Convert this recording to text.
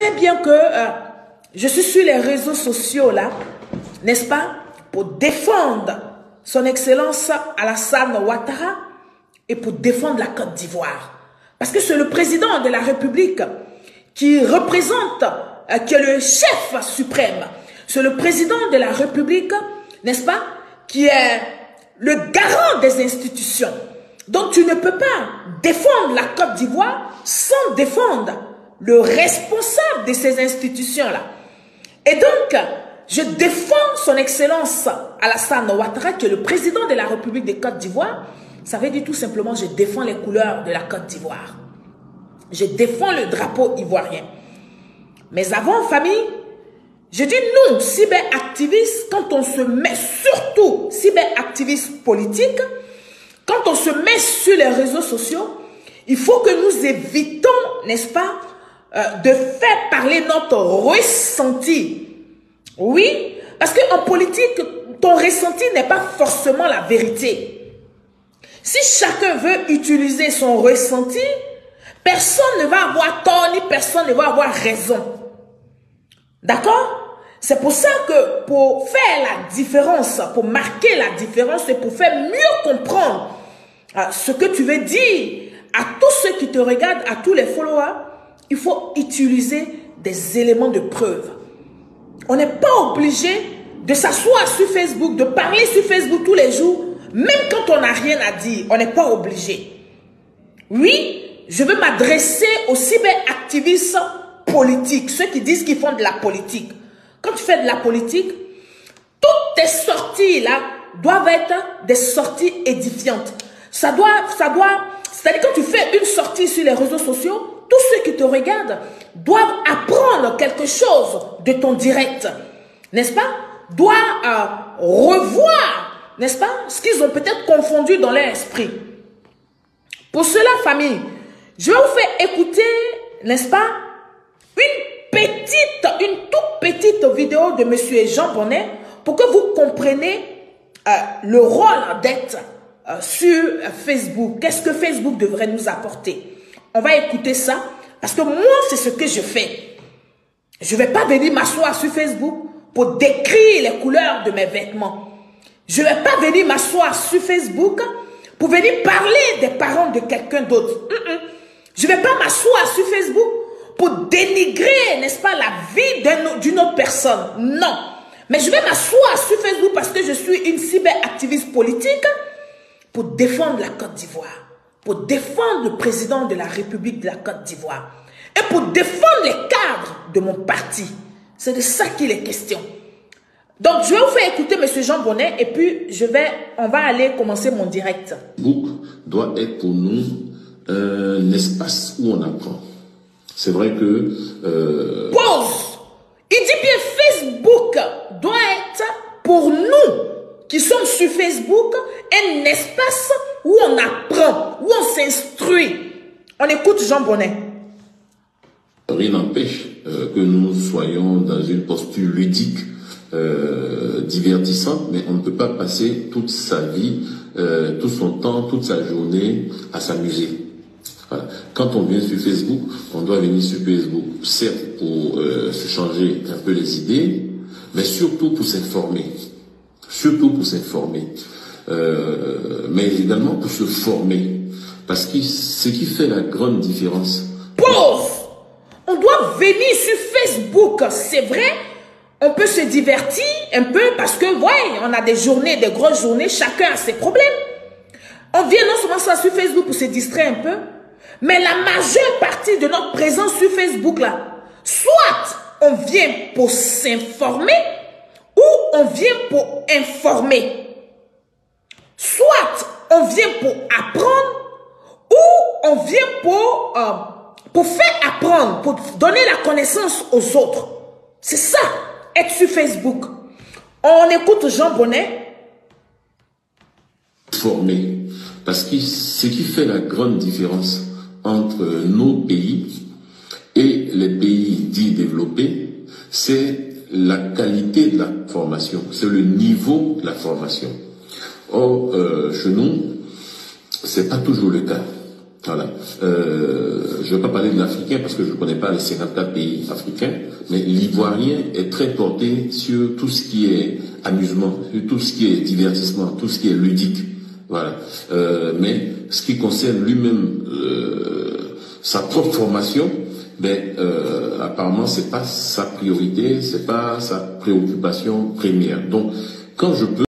très bien que je suis sur les réseaux sociaux là, n'est-ce pas, pour défendre son Excellence Alassane Ouattara et pour défendre la Côte d'Ivoire. Parce que c'est le président de la République qui représente, qui est le chef suprême. C'est le président de la République, n'est-ce pas, qui est le garant des institutions. Donc tu ne peux pas défendre la Côte d'Ivoire sans défendre le responsable de ces institutions-là. Et donc, je défends son Excellence Alassane Ouattara, qui est le président de la République de Côte d'Ivoire. Ça veut dire tout simplement, je défends les couleurs de la Côte d'Ivoire. Je défends le drapeau ivoirien. Mais avant, famille, je dis nous, cyberactivistes, quand on se met, surtout cyberactivistes politiques, quand on se met sur les réseaux sociaux, il faut que nous évitons, n'est-ce pas, de faire parler notre ressenti. Oui, parce qu'en politique, ton ressenti n'est pas forcément la vérité. Si chacun veut utiliser son ressenti, personne ne va avoir tort ni personne ne va avoir raison. D'accord? C'est pour ça que pour faire la différence, pour marquer la différence et pour faire mieux comprendre ce que tu veux dire à tous ceux qui te regardent, à tous les followers, il faut utiliser des éléments de preuve. On n'est pas obligé de s'asseoir sur Facebook, de parler sur Facebook tous les jours, même quand on n'a rien à dire. On n'est pas obligé. Oui, je veux m'adresser aux cyberactivistes politiques, ceux qui disent qu'ils font de la politique. Quand tu fais de la politique, toutes tes sorties là doivent être des sorties édifiantes. C'est-à-dire quand tu fais une sortie sur les réseaux sociaux, tous ceux qui te regardent doivent apprendre quelque chose de ton direct, n'est-ce pas? Doivent revoir, n'est-ce pas, ce qu'ils ont peut-être confondu dans leur esprit. Pour cela, famille, je vais vous faire écouter, n'est-ce pas, une toute petite vidéo de M. Jean Bonnet pour que vous compreniez le rôle d'être sur Facebook. Qu'est-ce que Facebook devrait nous apporter? On va écouter ça parce que moi, c'est ce que je fais. Je ne vais pas venir m'asseoir sur Facebook pour décrire les couleurs de mes vêtements. Je ne vais pas venir m'asseoir sur Facebook pour venir parler des parents de quelqu'un d'autre. Je ne vais pas m'asseoir sur Facebook pour dénigrer, n'est-ce pas, la vie d'une autre personne. Non. Mais je vais m'asseoir sur Facebook parce que je suis une cyberactiviste politique pour défendre la Côte d'Ivoire, pour défendre le président de la République de la Côte d'Ivoire et pour défendre les cadres de mon parti. C'est de ça qu'il est question. Donc, je vais vous faire écouter M. Jean Bonnet et puis on va aller commencer mon direct. Facebook doit être pour nous un espace où on apprend. C'est vrai que... Pause! Il dit bien Facebook doit être pour nous qui sommes sur Facebook un espace où on apprend, où on s'instruit. On écoute Jean Bonnet. Rien n'empêche que nous soyons dans une posture ludique, divertissante, mais on ne peut pas passer toute sa vie, tout son temps, toute sa journée à s'amuser. Voilà. Quand on vient sur Facebook, on doit venir sur Facebook, certes pour se changer un peu les idées, mais surtout pour s'informer. Surtout pour s'informer. Mais également pour se former. Parce que ce qui fait la grande différence... Pause! On doit venir sur Facebook, c'est vrai. On peut se divertir un peu parce que, ouais, on a des journées, des grosses journées, chacun a ses problèmes. On vient non seulement ça sur Facebook pour se distraire un peu, mais la majeure partie de notre présence sur Facebook là, soit on vient pour s'informer ou on vient pour informer. Soit on vient pour apprendre ou on vient pour faire apprendre, pour donner la connaissance aux autres. C'est ça, être sur Facebook. On écoute Jean Bonnet. Former. Parce que ce qui fait la grande différence entre nos pays et les pays dits développés, c'est la qualité de la formation, c'est le niveau de la formation. Or, chez nous, c'est pas toujours le cas. Voilà. Je ne vais pas parler de l'Africain parce que je ne connais pas les 54 pays africains, mais l'Ivoirien est très porté sur tout ce qui est amusement, sur tout ce qui est divertissement, tout ce qui est ludique. Voilà. Mais ce qui concerne lui-même sa propre formation, apparemment c'est pas sa priorité, c'est pas sa préoccupation première. Donc quand je peux